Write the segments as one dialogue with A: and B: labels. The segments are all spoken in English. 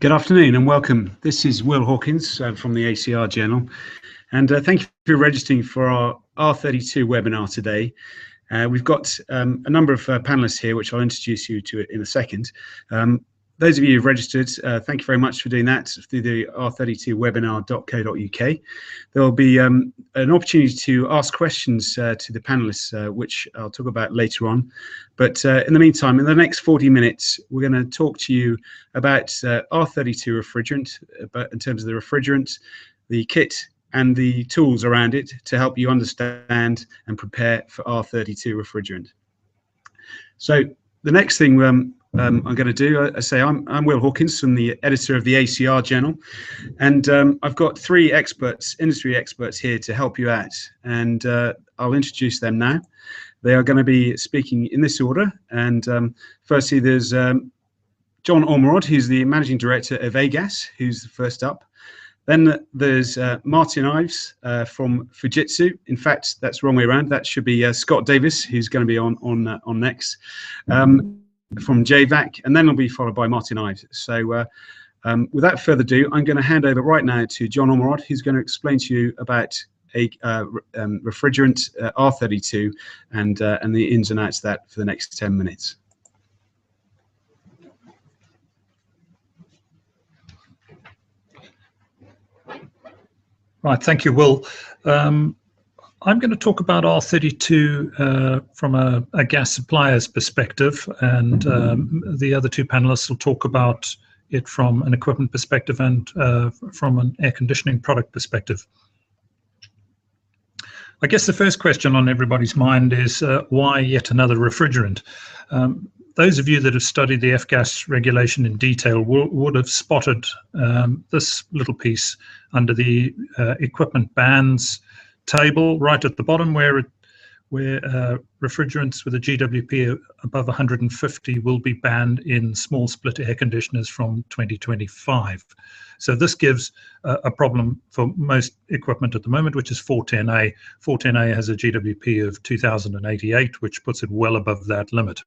A: Good afternoon and welcome. This is Will Hawkins from the ACR Journal, and thank you for registering for our R32 webinar today. We've got a number of panelists here, which I'll introduce you to in a second. Those of you who've registered, thank you very much for doing that through the r32webinar.co.uk. There will be an opportunity to ask questions to the panelists, which I'll talk about later on. But in the meantime, in the next 40 minutes, we're going to talk to you about R32 refrigerant, in terms of the refrigerant, the kit, and the tools around it to help you understand and prepare for R32 refrigerant. So the next thing I'm going to do, I'm Will Hawkins, I'm the editor of the ACR Journal, and I've got three experts, industry experts here to help you out, and I'll introduce them now. They are going to be speaking in this order, and firstly there's John Ormerod, who's the Managing Director of AGAS, who's the first up. Then there's Martin Ives from Fujitsu. In fact, that's the wrong way around. That should be Scott Davis, who's going to be on next, from JVAC, and then it'll be followed by Martin Ives. So without further ado, I'm going to hand over right now to John Ormerod, who's going to explain to you about a refrigerant R32 and the ins and outs of that for the next 10 minutes.
B: Right, thank you, Will. I'm going to talk about R32 from a gas supplier's perspective, and the other two panelists will talk about it from an equipment perspective and from an air conditioning product perspective. I guess the first question on everybody's mind is why yet another refrigerant? Those of you that have studied the F-gas regulation in detail would have spotted this little piece under the equipment bans table right at the bottom, where refrigerants with a GWP above 150 will be banned in small split air conditioners from 2025. So this gives a problem for most equipment at the moment, which is 410A. 410A has a GWP of 2088, which puts it well above that limit.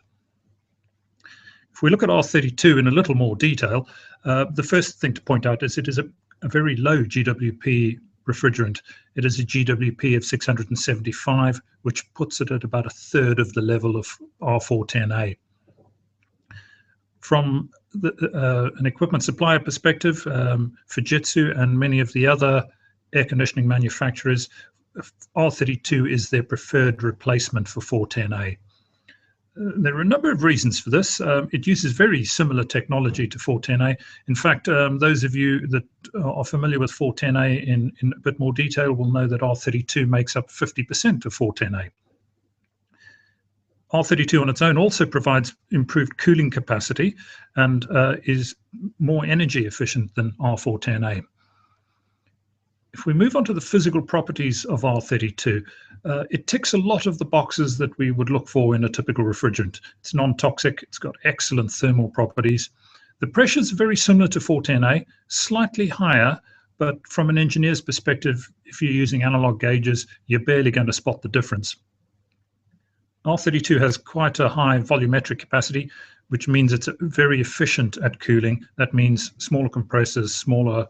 B: If we look at R32 in a little more detail, the first thing to point out is it is a very low GWP refrigerant. It is a GWP of 675, which puts it at about a third of the level of R410A. From an equipment supplier perspective, Fujitsu and many of the other air conditioning manufacturers, R32 is their preferred replacement for 410A. There are a number of reasons for this. It uses very similar technology to 410A. In fact, those of you that are familiar with 410A in a bit more detail will know that R32 makes up 50% of 410A. R32 on its own also provides improved cooling capacity and is more energy efficient than R410A. If we move on to the physical properties of R32, it ticks a lot of the boxes that we would look for in a typical refrigerant. It's non-toxic, it's got excellent thermal properties. The pressures are very similar to 410A, slightly higher, but from an engineer's perspective, if you're using analog gauges, you're barely going to spot the difference. R32 has quite a high volumetric capacity, which means it's very efficient at cooling. That means smaller compressors, smaller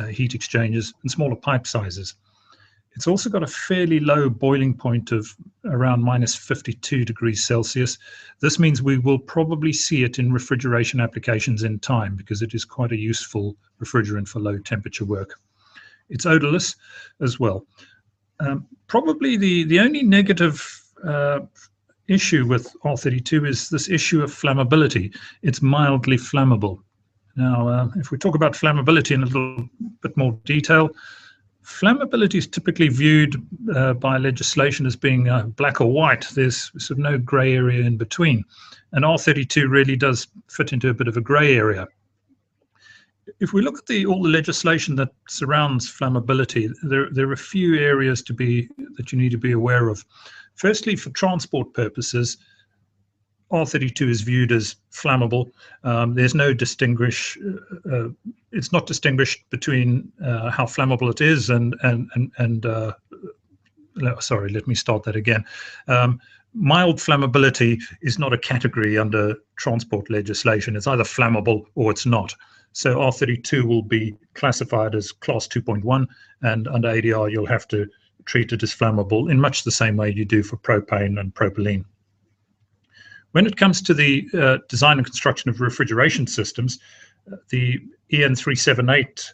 B: heat exchangers, and smaller pipe sizes. It's also got a fairly low boiling point of around minus 52 degrees Celsius. This means we will probably see it in refrigeration applications in time because it is quite a useful refrigerant for low temperature work. It's odorless as well. Probably the only negative issue with R32 is this issue of flammability. It's mildly flammable. Now, if we talk about flammability in a little bit more detail, flammability is typically viewed by legislation as being black or white. There's sort of no grey area in between. And R32 really does fit into a bit of a grey area. If we look at all the legislation that surrounds flammability, there are a few areas that you need to be aware of. Firstly, for transport purposes, R32 is viewed as flammable. There's no it's not distinguished between how flammable it is sorry, let me start that again. Mild flammability is not a category under transport legislation. It's either flammable or it's not. So R32 will be classified as class 2.1, and under ADR you'll have to treat it as flammable in much the same way you do for propane and propylene. When it comes to the design and construction of refrigeration systems, the EN 378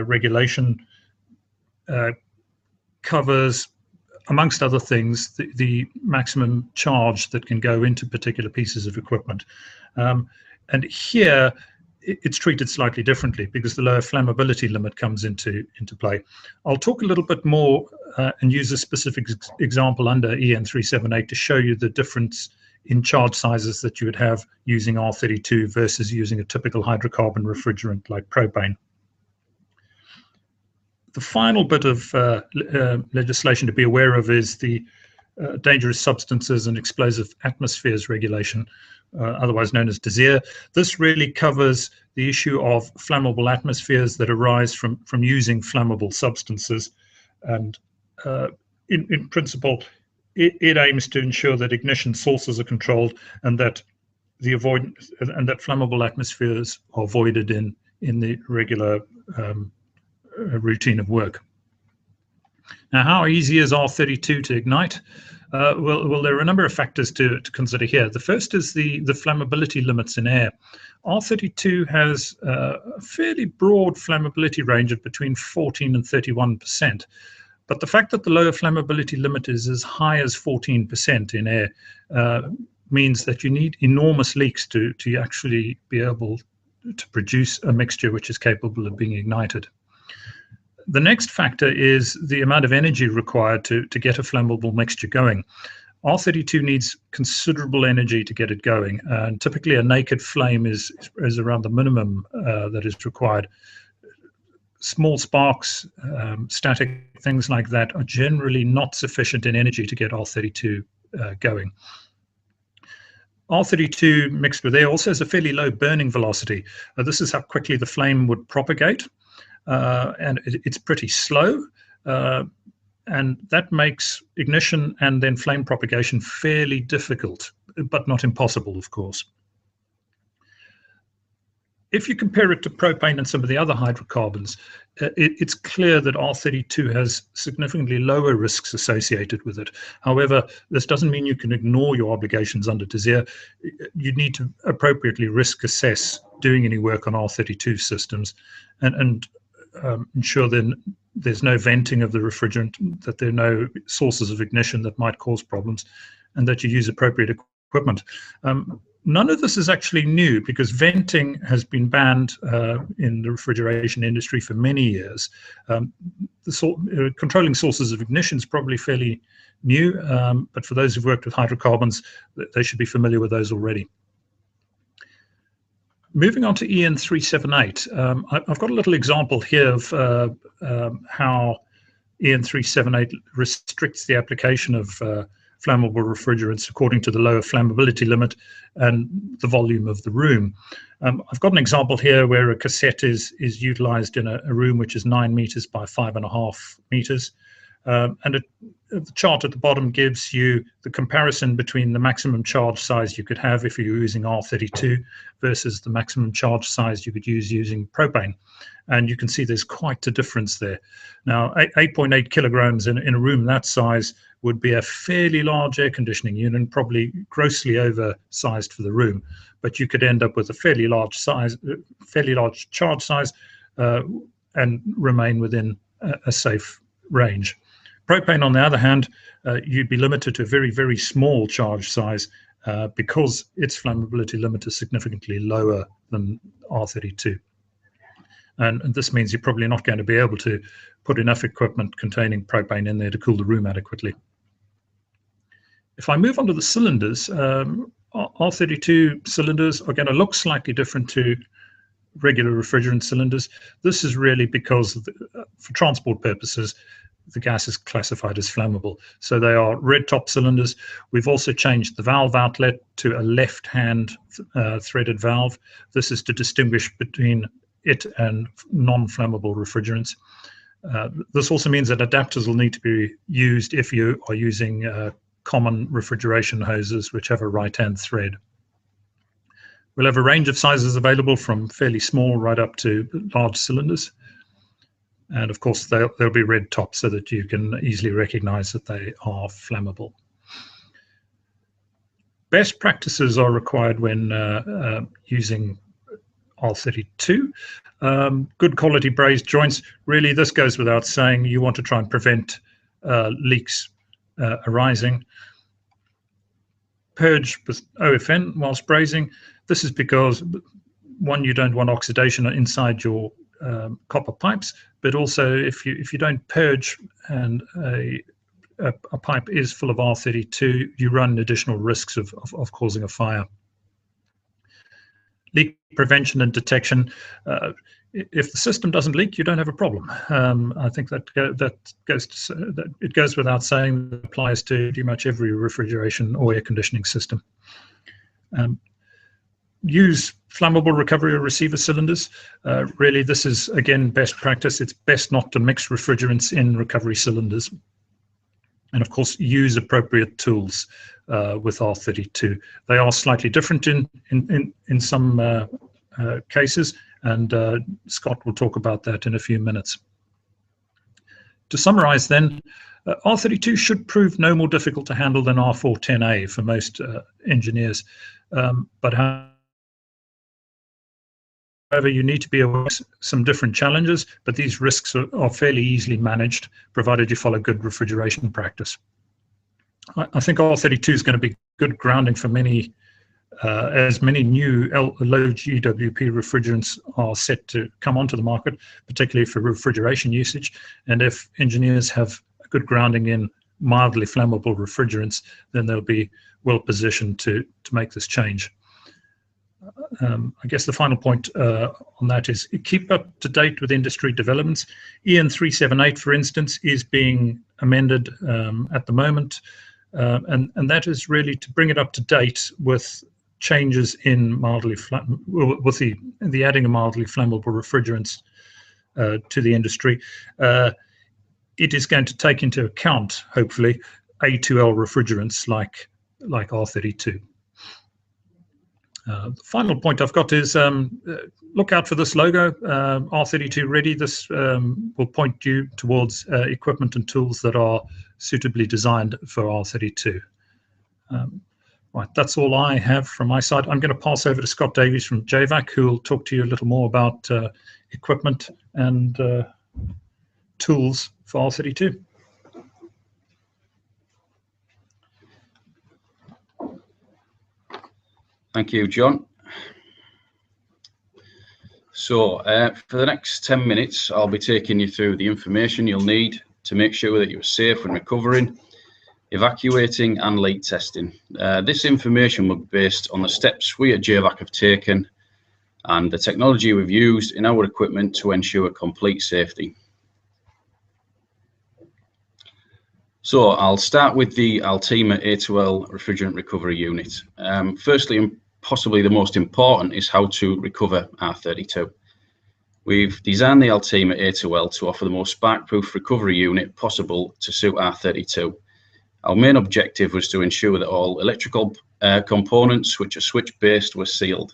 B: regulation covers, amongst other things, the maximum charge that can go into particular pieces of equipment. And here it's treated slightly differently because the lower flammability limit comes into play. I'll talk a little bit more and use a specific example under EN 378 to show you the difference in charge sizes that you would have using R32 versus using a typical hydrocarbon refrigerant like propane. The final bit of legislation to be aware of is the Dangerous Substances and Explosive Atmospheres Regulation, otherwise known as DSEAR. This really covers the issue of flammable atmospheres that arise from using flammable substances. And in principle, it aims to ensure that ignition sources are controlled and that flammable atmospheres are avoided in the regular routine of work. Now, how easy is R32 to ignite? Well, there are a number of factors to consider here. The first is the flammability limits in air. R32 has a fairly broad flammability range of between 14 and 31%. But the fact that the lower flammability limit is as high as 14% in air means that you need enormous leaks to actually be able to produce a mixture which is capable of being ignited. The next factor is the amount of energy required to get a flammable mixture going. R32 needs considerable energy to get it going, and typically a naked flame is around the minimum that is required. Small sparks, static things like that are generally not sufficient in energy to get R32 going. R32 mixed with air also has a fairly low burning velocity. This is how quickly the flame would propagate, and it's pretty slow, and that makes ignition and then flame propagation fairly difficult, but not impossible, of course. If you compare it to propane and some of the other hydrocarbons, it's clear that R32 has significantly lower risks associated with it. However, this doesn't mean you can ignore your obligations under DSEAR. You need to appropriately risk assess doing any work on R32 systems and ensure then there's no venting of the refrigerant, that there are no sources of ignition that might cause problems, and that you use appropriate equipment. None of this is actually new because venting has been banned in the refrigeration industry for many years. Controlling sources of ignition is probably fairly new, but for those who've worked with hydrocarbons, they should be familiar with those already. Moving on to EN 378, I've got a little example here of how EN 378 restricts the application of flammable refrigerants according to the lower flammability limit and the volume of the room. I've got an example here where a cassette is utilized in a room which is 9 meters by 5.5 meters. And the chart at the bottom gives you the comparison between the maximum charge size you could have if you're using R32 versus the maximum charge size you could use using propane. And you can see there's quite a difference there. Now, 8.8 kilograms in a room that size would be a fairly large air conditioning unit, probably grossly oversized for the room. But you could end up with a fairly large charge size and remain within a safe range. Propane, on the other hand, you'd be limited to a very, very small charge size because its flammability limit is significantly lower than R32. And this means you're probably not going to be able to put enough equipment containing propane in there to cool the room adequately. If I move on to the cylinders, R32 cylinders are going to look slightly different to regular refrigerant cylinders. This is really because for transport purposes, the gas is classified as flammable. So they are red top cylinders. We've also changed the valve outlet to a left-hand threaded valve. This is to distinguish between it and non-flammable refrigerants. This also means that adapters will need to be used if you are using common refrigeration hoses which have a right-hand thread. We'll have a range of sizes available from fairly small right up to large cylinders. And of course, they'll be red top so that you can easily recognize that they are flammable. Best practices are required when using R32. Good quality brazed joints. Really, this goes without saying. You want to try and prevent leaks arising. Purge with OFN whilst brazing. This is because, one, you don't want oxidation inside your copper pipes, but also if you don't purge and a pipe is full of R32, you run additional risks of causing a fire. Leak prevention and detection. If the system doesn't leak, you don't have a problem. I think that it goes without saying. That applies to pretty much every refrigeration or air conditioning system. Use flammable recovery or receiver cylinders. Really, this is, again, best practice. It's best not to mix refrigerants in recovery cylinders. And of course, use appropriate tools with R32. They are slightly different in some cases, and Scott will talk about that in a few minutes. To summarize then, R32 should prove no more difficult to handle than R410A for most engineers. But however, you need to be aware of some different challenges, but these risks are fairly easily managed, provided you follow good refrigeration practice. I think R32 is going to be good grounding for many, as many new low GWP refrigerants are set to come onto the market, particularly for refrigeration usage. And if engineers have a good grounding in mildly flammable refrigerants, then they'll be well positioned to make this change. I guess the final point on that is keep up to date with industry developments. EN 378, for instance, is being amended at the moment, and that is really to bring it up to date with changes in with the adding of mildly flammable refrigerants to the industry. It is going to take into account, hopefully, A2L refrigerants like R32. The final point I've got is look out for this logo, R32 Ready. This will point you towards equipment and tools that are suitably designed for R32. Right, that's all I have from my side. I'm going to pass over to Scott Davies from JVAC, who will talk to you a little more about equipment and tools for R32.
C: Thank you, John. So for the next 10 minutes, I'll be taking you through the information you'll need to make sure that you're safe when recovering, evacuating and leak testing. This information will be based on the steps we at JVAC have taken and the technology we've used in our equipment to ensure complete safety. So I'll start with the Altima A2L refrigerant recovery unit. Firstly, and possibly the most important, is how to recover R32. We've designed the Altima A2L to offer the most spark-proof recovery unit possible to suit R32. Our main objective was to ensure that all electrical components, which are switch-based, were sealed.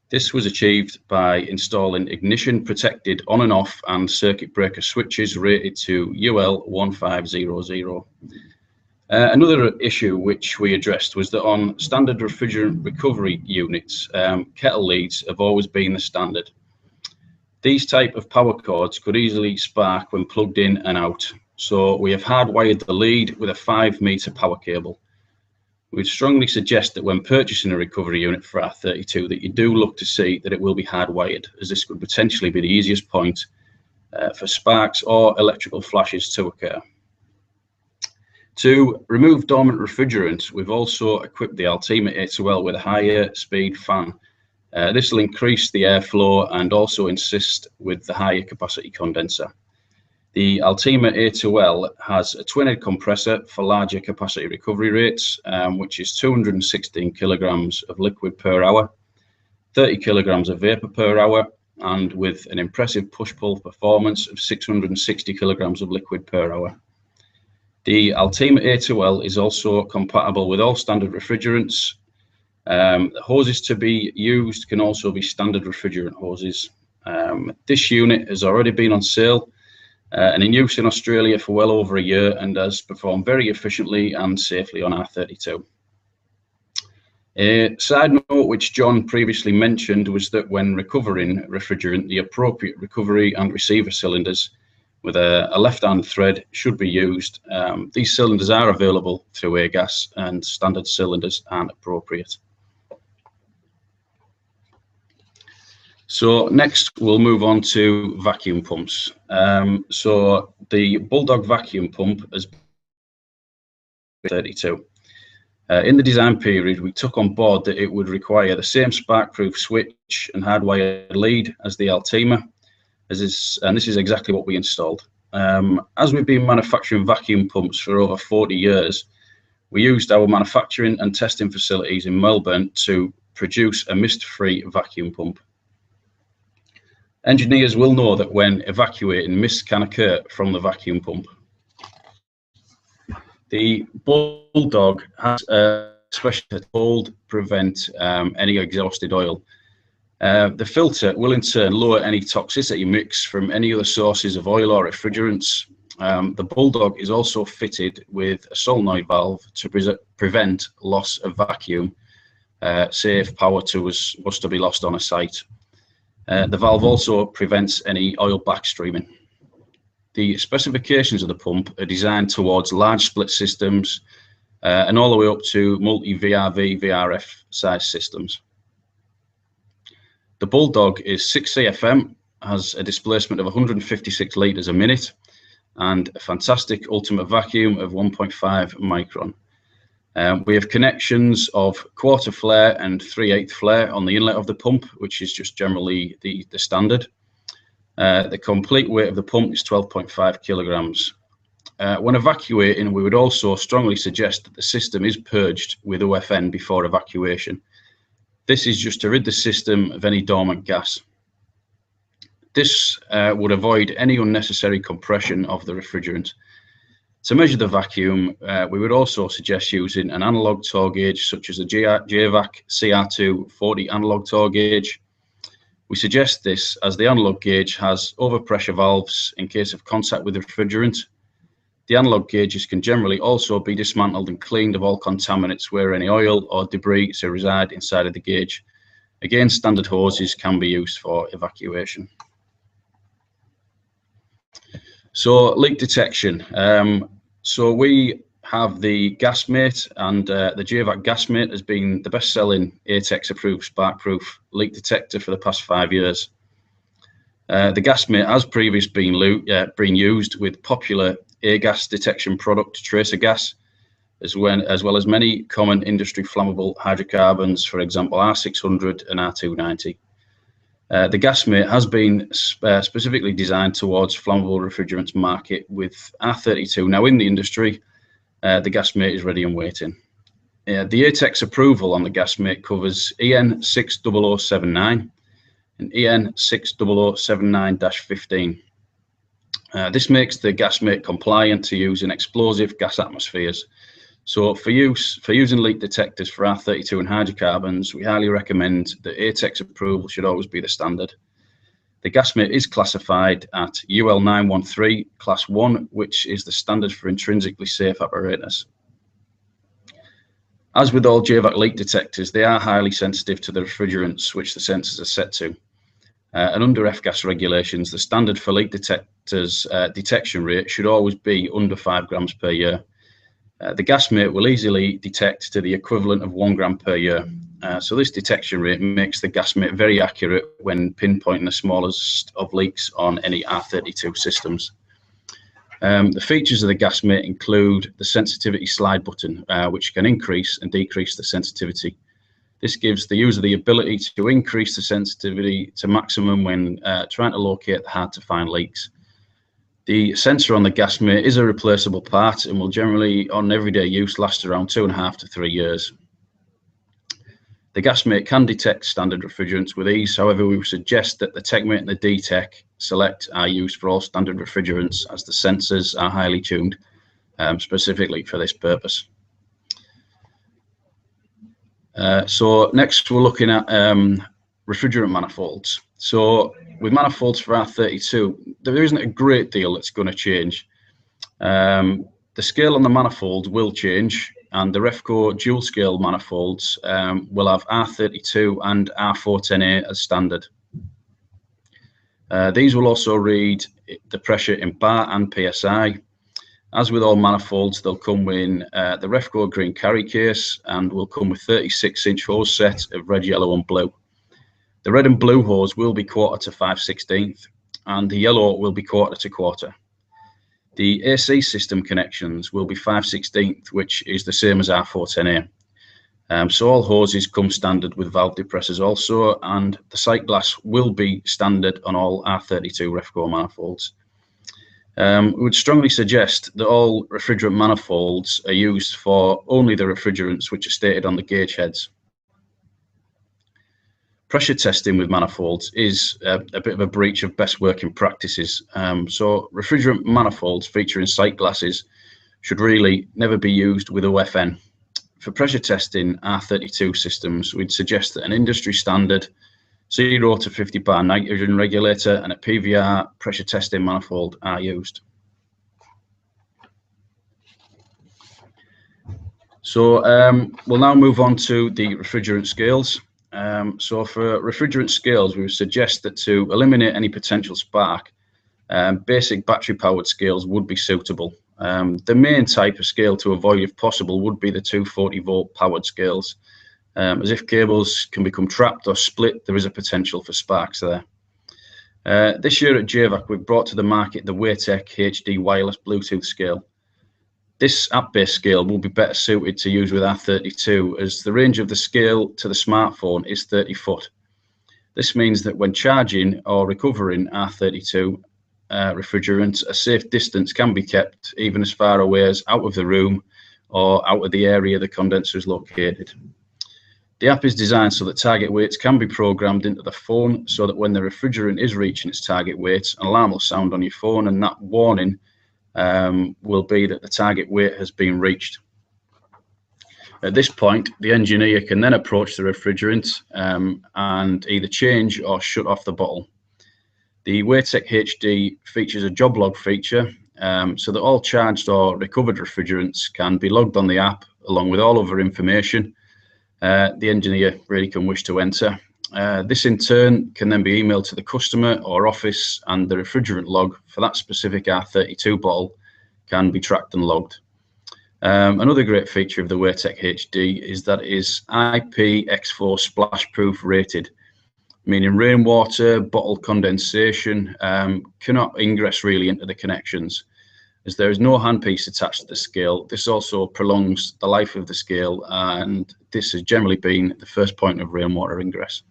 C: This was achieved by installing ignition protected on and off and circuit breaker switches rated to UL 1500. Another issue which we addressed was that on standard refrigerant recovery units, kettle leads have always been the standard. These type of power cords could easily spark when plugged in and out, so we have hardwired the lead with a 5-meter power cable. We'd strongly suggest that when purchasing a recovery unit for R32 that you do look to see that it will be hardwired, as this could potentially be the easiest point for sparks or electrical flashes to occur. To remove dormant refrigerant, we've also equipped the Altima A2L with a higher speed fan. This will increase the airflow and also assist with the higher capacity condenser. The Altima A2L has a twin-head compressor for larger capacity recovery rates, which is 216 kilograms of liquid per hour, 30 kilograms of vapor per hour, and with an impressive push-pull performance of 660 kilograms of liquid per hour. The Altima A2L is also compatible with all standard refrigerants, The hoses to be used can also be standard refrigerant hoses. This unit has already been on sale and in use in Australia for well over a year and has performed very efficiently and safely on R32. A side note which John previously mentioned was that when recovering refrigerant, the appropriate recovery and receiver cylinders with a left-hand thread should be used. These cylinders are available through Airgas and standard cylinders aren't appropriate. So next we'll move on to vacuum pumps. So the Bulldog vacuum pump has been 32. In the design period, we took on board that it would require the same spark-proof switch and hardwired lead as the Altima, and this is exactly what we installed. As we've been manufacturing vacuum pumps for over 40 years, we used our manufacturing and testing facilities in Melbourne to produce a mist-free vacuum pump. Engineers will know that when evacuating, mist can occur from the vacuum pump. The Bulldog has a special tool to prevent any exhausted oil. The filter will in turn lower any toxicity mix from any other sources of oil or refrigerants. The Bulldog is also fitted with a solenoid valve to prevent loss of vacuum, say if power was to be lost on a site. The valve also prevents any oil backstreaming. The specifications of the pump are designed towards large split systems and all the way up to multi-VRV, VRF size systems. The Bulldog is 6 CFM, has a displacement of 156 litres a minute and a fantastic ultimate vacuum of 1.5 micron. We have connections of 1/4 flare and 3/8 flare on the inlet of the pump, which is just generally the standard. The complete weight of the pump is 12.5 kilograms. When evacuating, we would also strongly suggest that the system is purged with OFN before evacuation. This is just to rid the system of any dormant gas. This would avoid any unnecessary compression of the refrigerant. To measure the vacuum, we would also suggest using an analog torr gauge such as a JVAC CR2 40 analog torr gauge. We suggest this as the analog gauge has overpressure valves in case of contact with the refrigerant. The analog gauges can generally also be dismantled and cleaned of all contaminants where any oil or debris to reside inside of the gauge. Again, standard hoses can be used for evacuation. So leak detection. So we have the Gasmate, and the JVAC Gasmate has been the best-selling ATEX approved spark-proof leak detector for the past 5 years. The Gasmate has previously been used with popular Airgas detection product tracer gas, as well as many common industry flammable hydrocarbons, for example R600 and R290. The Gasmate has been specifically designed towards flammable refrigerants market, with R32 now in the industry. The Gasmate is ready and waiting. The ATEX approval on the Gasmate covers EN 60079 and EN 60079-15. This makes the Gasmate compliant to use in explosive gas atmospheres. So for using leak detectors for R32 and hydrocarbons, we highly recommend that ATEX approval should always be the standard. The Gasmate is classified at UL 913 Class 1, which is the standard for intrinsically safe apparatus. As with all JVAC leak detectors, they are highly sensitive to the refrigerants which the sensors are set to. And under F-gas regulations, the standard for leak detectors detection rate should always be under 5 grams per year. The Gasmate will easily detect to the equivalent of 1 gram per year. So this detection rate makes the Gasmate very accurate when pinpointing the smallest of leaks on any R32 systems. The features of the Gasmate include the sensitivity slide button, which can increase and decrease the sensitivity. This gives the user the ability to increase the sensitivity to maximum when trying to locate the hard-to-find leaks. The sensor on the Gasmate is a replaceable part and will generally, on everyday use, last around 2.5 to 3 years. The Gasmate can detect standard refrigerants with ease. However, we would suggest that the TechMate and the D-Tech Select are used for all standard refrigerants, as the sensors are highly tuned specifically for this purpose. So next we're looking at refrigerant manifolds. So with manifolds for R32, there isn't a great deal that's going to change. The scale on the manifold will change, and the Refco dual scale manifolds will have R32 and R410A as standard. These will also read the pressure in bar and PSI. As with all manifolds, they'll come in the Refco green carry case and will come with 36-inch hose set of red, yellow and blue. The red and blue hose will be 1/4 to 5/16, and the yellow will be 1/4 to 1/4. The AC system connections will be 5/16, which is the same as R410A. So all hoses come standard with valve depressors also, and the sight glass will be standard on all R32 Refco manifolds. We would strongly suggest that all refrigerant manifolds are used for only the refrigerants which are stated on the gauge heads. Pressure testing with manifolds is a bit of a breach of best working practices. So refrigerant manifolds featuring sight glasses should really never be used with OFN. For pressure testing R32 systems, we'd suggest that an industry standard 0 to 50 bar nitrogen regulator and a PVR pressure testing manifold are used. So we'll now move on to the refrigerant scales. So for refrigerant scales, we would suggest that to eliminate any potential spark, basic battery powered scales would be suitable. The main type of scale to avoid if possible would be the 240 volt powered scales, as if cables can become trapped or split, there is a potential for sparks there. This year at JVAC, we've brought to the market the WaveTech HD wireless Bluetooth scale. This app-based scale will be better suited to use with R32, as the range of the scale to the smartphone is 30 foot. This means that when charging or recovering R32 refrigerant, a safe distance can be kept even as far away as out of the room or out of the area the condenser is located. The app is designed so that target weights can be programmed into the phone, so that when the refrigerant is reaching its target weight, an alarm will sound on your phone, and that warning will be that the target weight has been reached. At this point, the engineer can then approach the refrigerant and either change or shut off the bottle. The WaveTech HD features a job log feature, so that all charged or recovered refrigerants can be logged on the app along with all other information the engineer really can wish to enter. This in turn can then be emailed to the customer or office, and the refrigerant log for that specific R32 bottle can be tracked and logged. Another great feature of the WaveTech HD is that it is IPX4 splash proof rated, meaning rainwater, bottle condensation cannot ingress really into the connections. As there is no handpiece attached to the scale, this also prolongs the life of the scale, and this has generally been the first point of rainwater ingress.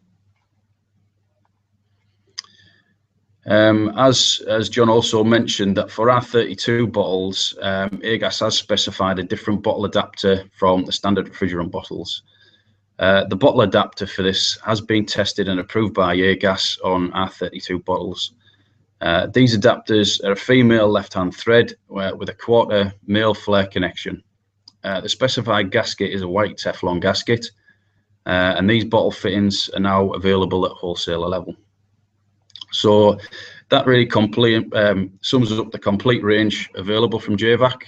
C: As John also mentioned, that for R32 bottles, AGAS has specified a different bottle adapter from the standard refrigerant bottles. The bottle adapter for this has been tested and approved by AGAS on R32 bottles. These adapters are a female left-hand thread with a 1/4 male flare connection. The specified gasket is a white Teflon gasket, and these bottle fittings are now available at wholesaler level. So that really sums up the complete range available from JVAC.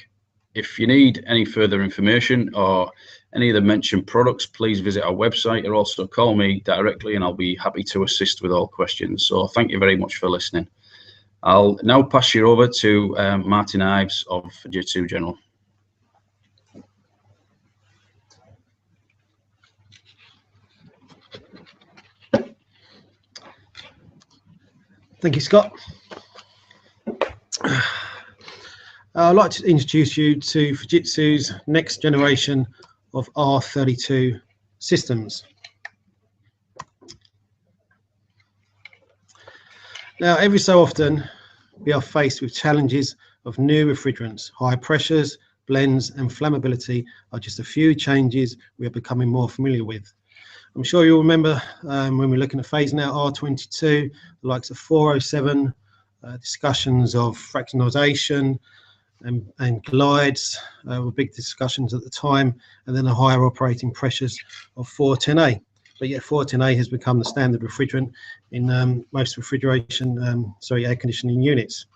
C: If you need any further information or any of the mentioned products, please visit our website or also call me directly, and I'll be happy to assist with all questions. So thank you very much for listening. I'll now pass you over to Martin Ives of Fujitsu General.
D: Thank you, Scott. I'd like to introduce you to Fujitsu's next generation of R32 systems. Now, every so often, we are faced with challenges of new refrigerants. High pressures, blends, and flammability are just a few changes we are becoming more familiar with. I'm sure you'll remember when we're looking at phasing out R22, the likes of 407, discussions of fractionalization, and glides were big discussions at the time, and then the higher operating pressures of 410A. But yet 410A has become the standard refrigerant in most air conditioning units.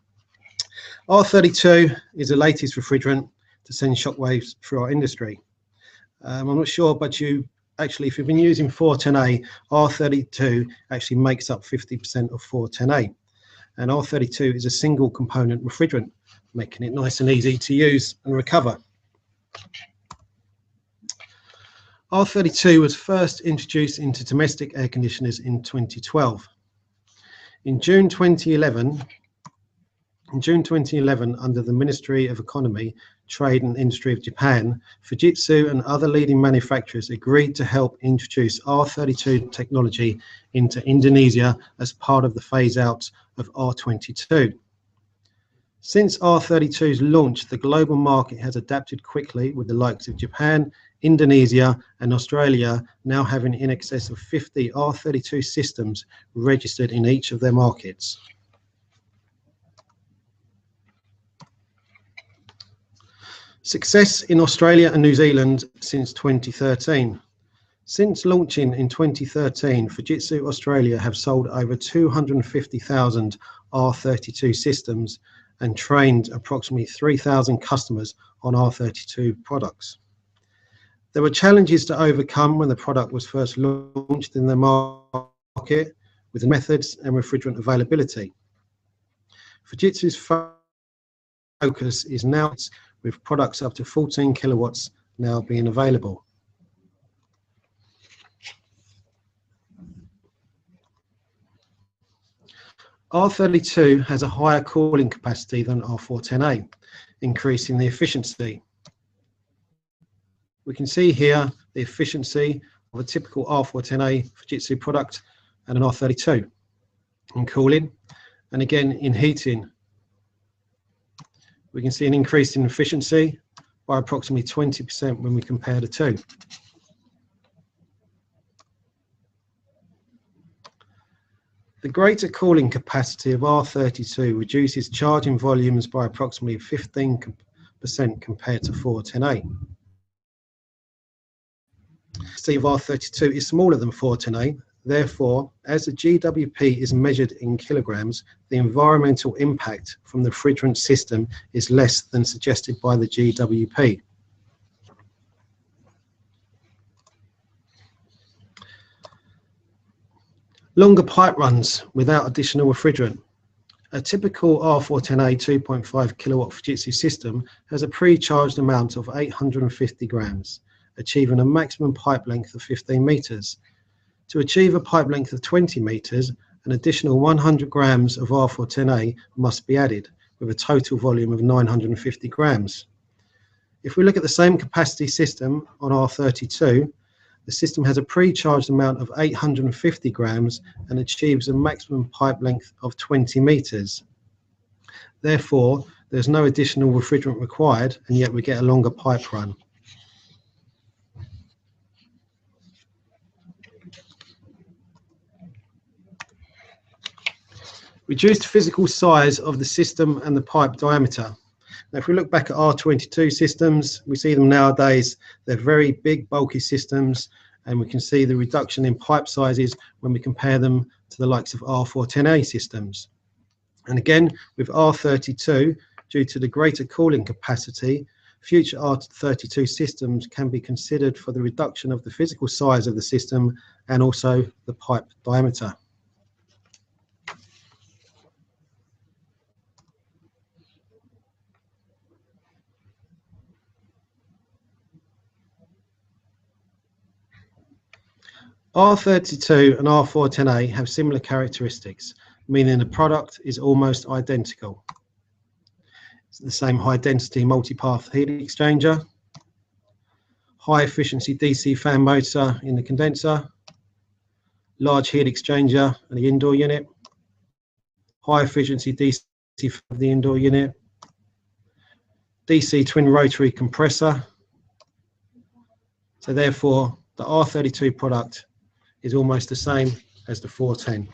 D: R32 is the latest refrigerant to send shockwaves through our industry. I'm not sure, but if you've been using 410A, R32 actually makes up 50% of 410A. And R32 is a single component refrigerant, making it nice and easy to use and recover. R32 was first introduced into domestic air conditioners in 2012. In June 2011, under the Ministry of Economy, Trade and Industry of Japan, Fujitsu and other leading manufacturers agreed to help introduce R32 technology into Indonesia as part of the phase-out of R22. Since R32's launch, the global market has adapted quickly, with the likes of Japan, Indonesia and Australia now having in excess of 50 R32 systems registered in each of their markets. Success in Australia and New Zealand since 2013. Since launching in 2013, Fujitsu Australia have sold over 250,000 R32 systems and trained approximately 3,000 customers on R32 products. There were challenges to overcome when the product was first launched in the market, with methods and refrigerant availability. Fujitsu's focus is now with products up to 14 kilowatts now being available. R32 has a higher cooling capacity than R410A, increasing the efficiency. We can see here the efficiency of a typical R410A Fujitsu product and an R32 in cooling, and again in heating. We can see an increase in efficiency by approximately 20% when we compare the two. The greater cooling capacity of R32 reduces charging volumes by approximately 15% compared to 410A. The of R32 is smaller than 410A. Therefore, as the GWP is measured in kilograms, the environmental impact from the refrigerant system is less than suggested by the GWP. Longer pipe runs without additional refrigerant. A typical R410A 2.5 kilowatt Fujitsu system has a pre-charged amount of 850 grams, achieving a maximum pipe length of 15 meters. To achieve a pipe length of 20 meters, an additional 100 grams of R410A must be added, with a total volume of 950 grams. If we look at the same capacity system on R32, the system has a pre-charged amount of 850 grams and achieves a maximum pipe length of 20 meters. Therefore, there's no additional refrigerant required, and yet we get a longer pipe run. Reduced physical size of the system and the pipe diameter. Now, if we look back at R22 systems, we see them nowadays, they're very big, bulky systems, and we can see the reduction in pipe sizes when we compare them to the likes of R410A systems. And again, with R32, due to the greater cooling capacity, future R32 systems can be considered for the reduction of the physical size of the system and also the pipe diameter. R32 and R410A have similar characteristics, meaning the product is almost identical. It's the same high density multipath heat exchanger, high efficiency DC fan motor in the condenser, large heat exchanger in the indoor unit, high efficiency DC of the indoor unit, DC twin rotary compressor. So therefore, the R32 product is almost the same as the 410.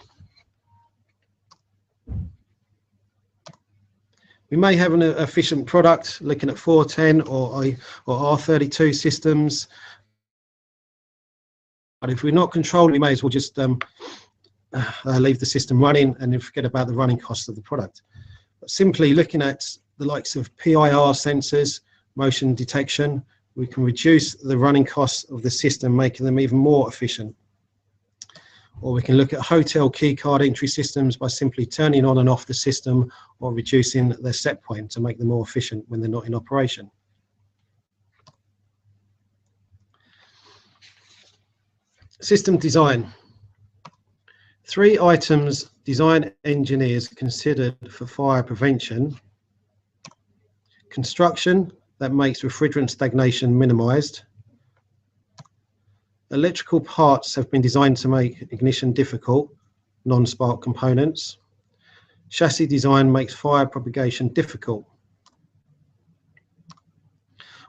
D: We may have an efficient product looking at 410 or R32 systems, but if we're not controlled, we may as well just leave the system running and then forget about the running costs of the product. But simply looking at the likes of PIR sensors, motion detection, we can reduce the running costs of the system, making them even more efficient. Or we can look at hotel key card entry systems by simply turning on and off the system or reducing their set point to make them more efficient when they're not in operation. System design. 3 items design engineers considered for fire prevention. Construction that makes refrigerant stagnation minimized. Electrical parts have been designed to make ignition difficult, non-spark components. Chassis design makes fire propagation difficult,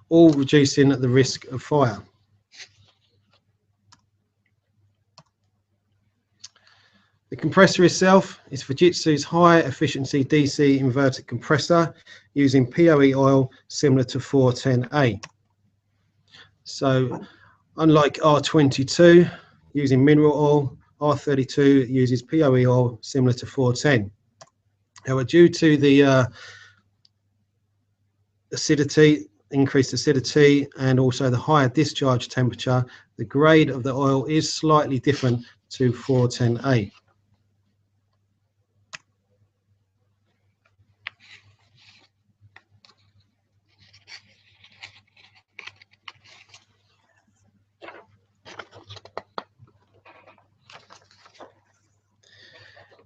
D: all reducing the risk of fire. The compressor itself is Fujitsu's high efficiency DC inverted compressor using POE oil similar to 410A. So unlike R22 using mineral oil, R32 uses POE oil similar to 410. However, due to the increased acidity, and also the higher discharge temperature, the grade of the oil is slightly different to 410A.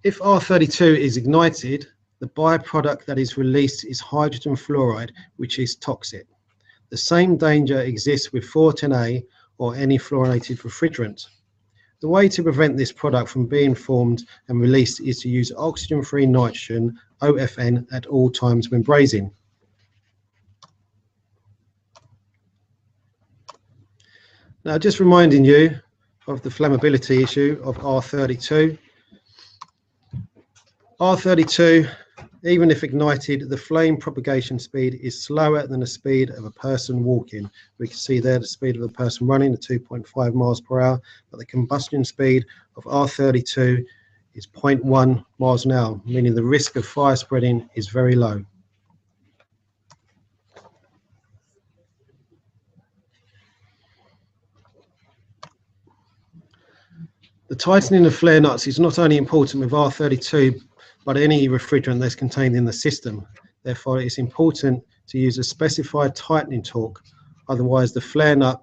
D: If R32 is ignited, the byproduct that is released is hydrogen fluoride, which is toxic. The same danger exists with 410A or any fluorinated refrigerant. The way to prevent this product from being formed and released is to use oxygen-free nitrogen, OFN, at all times when brazing. Now, just reminding you of the flammability issue of R32. R32, even if ignited, the flame propagation speed is slower than the speed of a person walking. We can see there the speed of a person running at 2.5 miles per hour, but the combustion speed of R32 is 0.1 miles an hour, meaning the risk of fire spreading is very low. The tightening of flare nuts is not only important with R32, but any refrigerant that's contained in the system. Therefore, it's important to use a specified tightening torque, otherwise the flare nut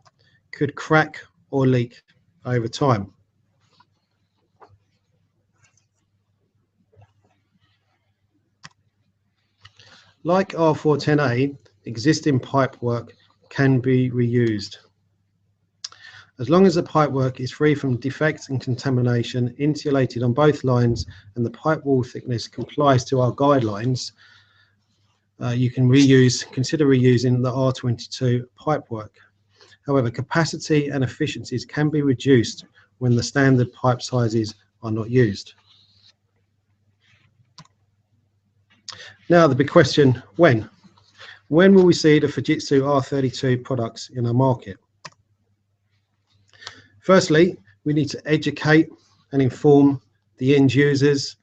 D: could crack or leak over time. Like R410A, existing pipework can be reused. As long as the pipework is free from defects and contamination, insulated on both lines, and the pipe wall thickness complies to our guidelines, you can consider reusing the R22 pipework. However, capacity and efficiencies can be reduced when the standard pipe sizes are not used. Now the big question, when? When will we see the Fujitsu R32 products in our market? Firstly, we need to educate and inform the end users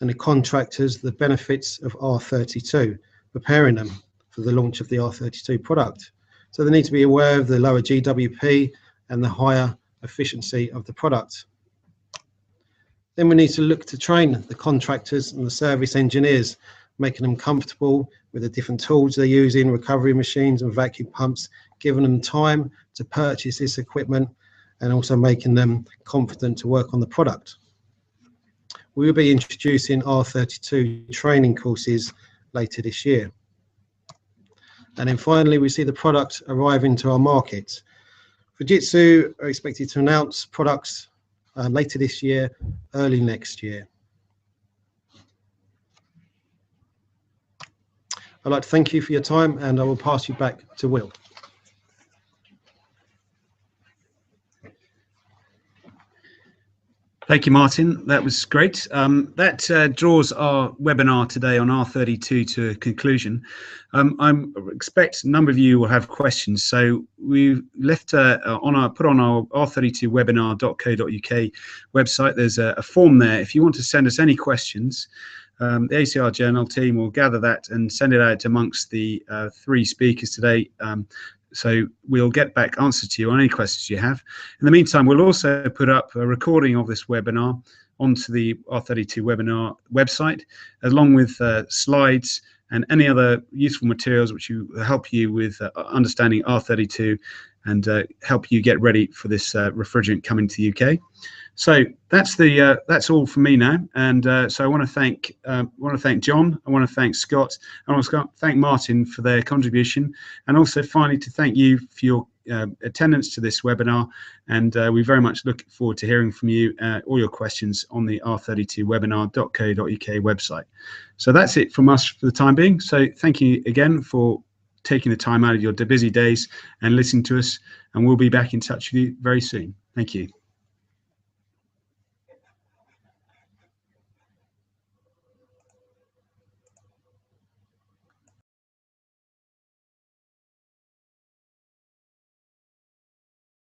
D: and the contractors the benefits of R32, preparing them for the launch of the R32 product. So they need to be aware of the lower GWP and the higher efficiency of the product. Then we need to look to train the contractors and the service engineers, making them comfortable with the different tools they're using, recovery machines and vacuum pumps, giving them time to purchase this equipment, and also making them confident to work on the product. We will be introducing R32 training courses later this year. And then finally, we see the product arrive into our market. Fujitsu are expected to announce products later this year, early next year. I'd like to thank you for your time, and I will pass you back to Will.
A: Thank you, Martin. That was great. That draws our webinar today on R32 to a conclusion. I expect a number of you will have questions, so we left put on our R32 Webinar.co.uk website. There's a form there. If you want to send us any questions, the ACR Journal team will gather that and send it out amongst the 3 speakers today. So we'll get back answers to you on any questions you have. In the meantime, we'll also put up a recording of this webinar onto the R32 Webinar website, along with slides and any other useful materials which will help you with understanding R32 and help you get ready for this refrigerant coming to the UK. So that's all from me now, and so I want to thank John, I want to thank Scott, and I want to thank Martin for their contribution, and also finally to thank you for your attendance to this webinar, and we very much look forward to hearing from you, all your questions on the R32webinar.co.uk website. So that's it from us for the time being. So thank you again for taking the time out of your busy days and listening to us, and we'll be back in touch with you very soon. Thank you.